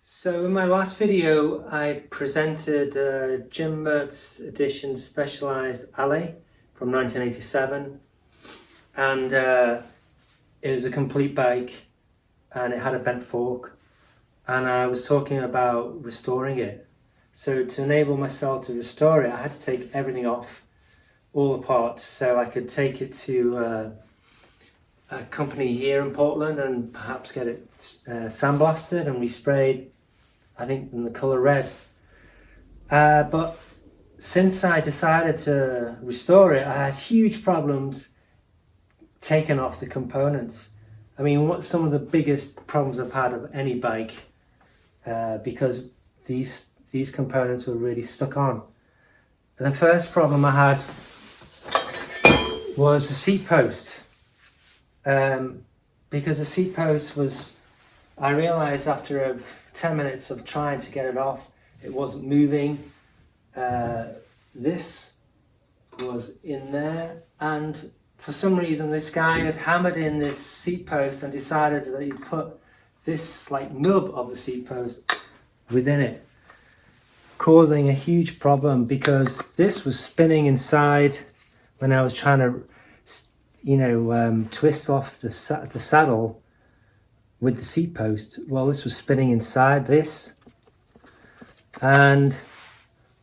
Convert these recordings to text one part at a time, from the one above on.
So in my last video I presented Jim Mert's edition Specialized Allez from 1987, and it was a complete bike and it had a bent fork, and I was talking about restoring it. So to enable myself to restore it, I had to take everything off, all the parts, so I could take it to a company here in Portland and perhaps get it sandblasted and resprayed, I think in the colour red. But since I decided to restore it, I had huge problems taking off the components. I mean, what's some of the biggest problems I've had of any bike, because these components were really stuck on. And the first problem I had was the seat post, because the seat post was, I realised after 10 minutes of trying to get it off, it wasn't moving. This was in there, and for some reason this guy had hammered in this seat post and decided that he'd put this like nub of the seat post within it, causing a huge problem because this was spinning inside when I was trying to twist off the saddle with the seat post. Well, this was spinning inside this, and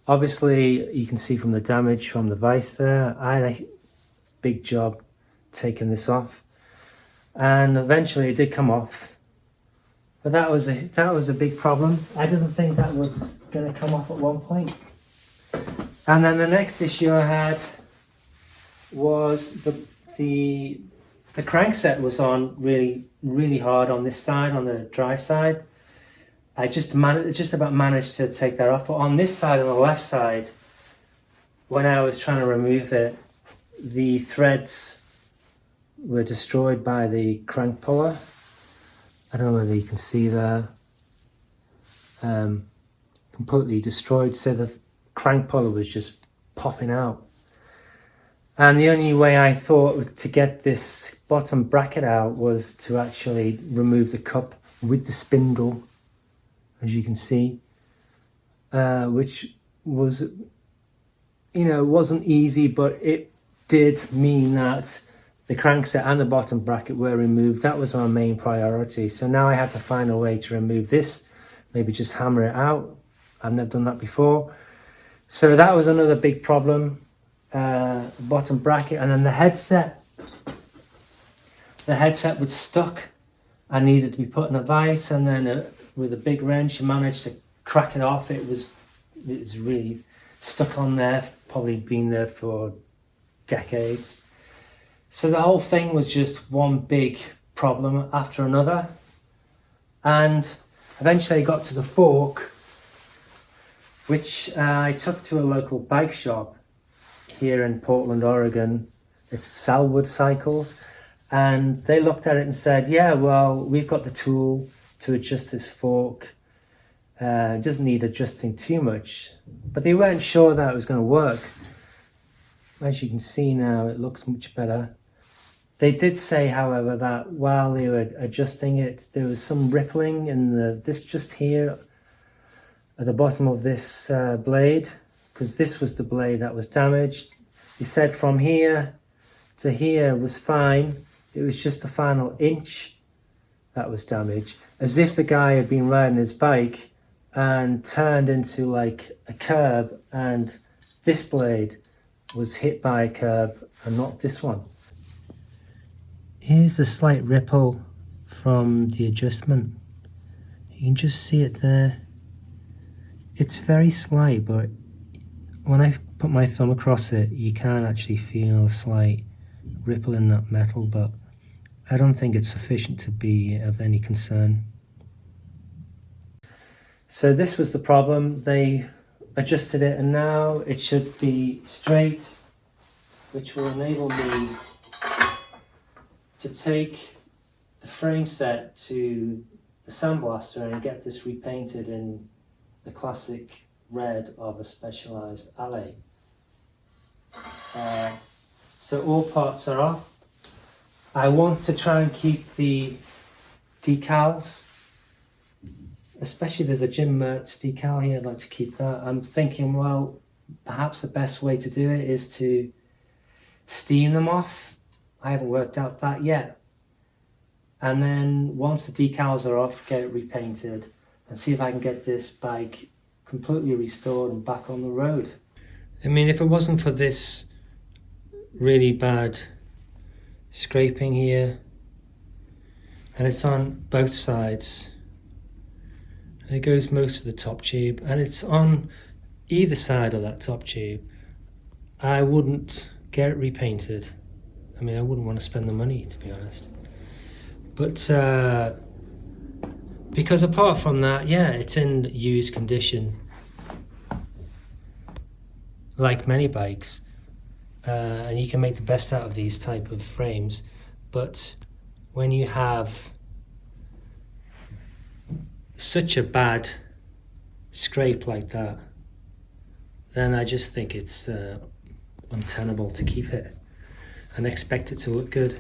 obviously you can see from the damage from the vise there, I had a big job taking this off, and eventually it did come off. But that was a big problem. I didn't think that was going to come off at one point. And then the next issue I had was the crankset was on really hard on this side, on the dry side. I just about managed to take that off, but on this side, on the left side, when I was trying to remove it, the threads were destroyed by the crank puller. I don't know whether you can see there. Completely destroyed, so the crank puller was just popping out. And the only way I thought to get this bottom bracket out was to actually remove the cup with the spindle, as you can see, which was, wasn't easy, but it did mean that the crankset and the bottom bracket were removed. That was my main priority. So now I had to find a way to remove this, maybe just hammer it out. I've never done that before. So that was another big problem. Bottom bracket, and then the headset was stuck. I needed to be put in a vise, and then with a big wrench I managed to crack it off. It was really stuck on there, probably been there for decades. So the whole thing was just one big problem after another, and eventually I got to the fork, which I took to a local bike shop here in Portland, Oregon. It's Salwood Cycles, and they looked at it and said, yeah, well, we've got the tool to adjust this fork. It doesn't need adjusting too much, but they weren't sure that it was going to work. As you can see now, it looks much better. They did say, however, that while they were adjusting it, there was some rippling in this just here at the bottom of this blade, because this was the blade that was damaged. He said from here to here was fine. It was just the final inch that was damaged, as if the guy had been riding his bike and turned into like a curb, and this blade was hit by a curb and not this one. Here's a slight ripple from the adjustment. You can just see it there. It's very slight, but when I put my thumb across it, you can actually feel a slight ripple in that metal, but I don't think it's sufficient to be of any concern. So this was the problem. They adjusted it, and now it should be straight, which will enable me to take the frame set to the sandblaster and get this repainted in the classic red of a Specialized Allez. So all parts are off. I want to try and keep the decals especially there's a Jim Mertz decal here, I'd like to keep that. I'm thinking, well, perhaps the best way to do it is to steam them off. I haven't worked out that yet. And then once the decals are off, get it repainted and see if I can get this bike completely restored and back on the road. I mean, if it wasn't for this really bad scraping here, and it's on both sides, and it goes most of the top tube, and it's on either side of that top tube, I wouldn't get it repainted. I mean, I wouldn't want to spend the money, to be honest. But because apart from that, yeah, it's in used condition, like many bikes, and you can make the best out of these type of frames. But when you have such a bad scrape like that, then I just think it's untenable to keep it and expect it to look good.